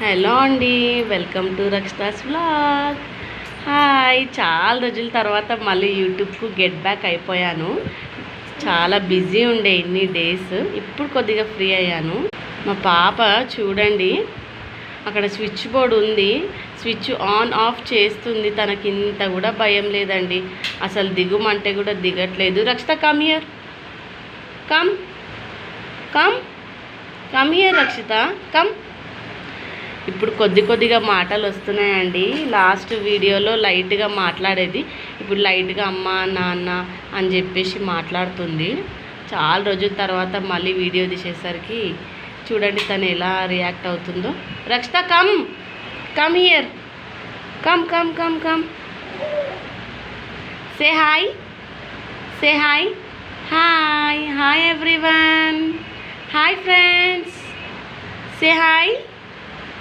Hello అండి, welcome to Rakshita's vlog. Hi, చాలా రోజుల తర్వాత మళ్ళీ యూట్యూబ్కు గెట్ బ్యాక్ అయిపోయాను. చాలా బిజీ ఉండే ఇన్ని డేస్. ఇప్పుడు కొద్దిగా ఫ్రీ అయ్యాను. మా పాప చూడండి, అక్కడ స్విచ్ బోర్డు ఉంది, స్విచ్ ఆన్ ఆఫ్ చేస్తుంది. తనకి ఇంత కూడా భయం లేదండి. అసలు దిగుమంటే కూడా దిగట్లేదు. Rakshita come here, come come come here Rakshita, come. ఇప్పుడు కొద్దిగా మాటలు వస్తున్నాయండి. లాస్ట్ వీడియోలో లైట్గా మాట్లాడేది, ఇప్పుడు లైట్గా అమ్మ నాన్న అని చెప్పేసి మాట్లాడుతుంది. చాలా రోజుల తర్వాత మళ్ళీ వీడియో తీసేసరికి చూడండి తను ఎలా రియాక్ట్ అవుతుందో. Rakshita come, come here, come come come come. Say hi, say hi. Hi hi everyone, hi friends, say hi.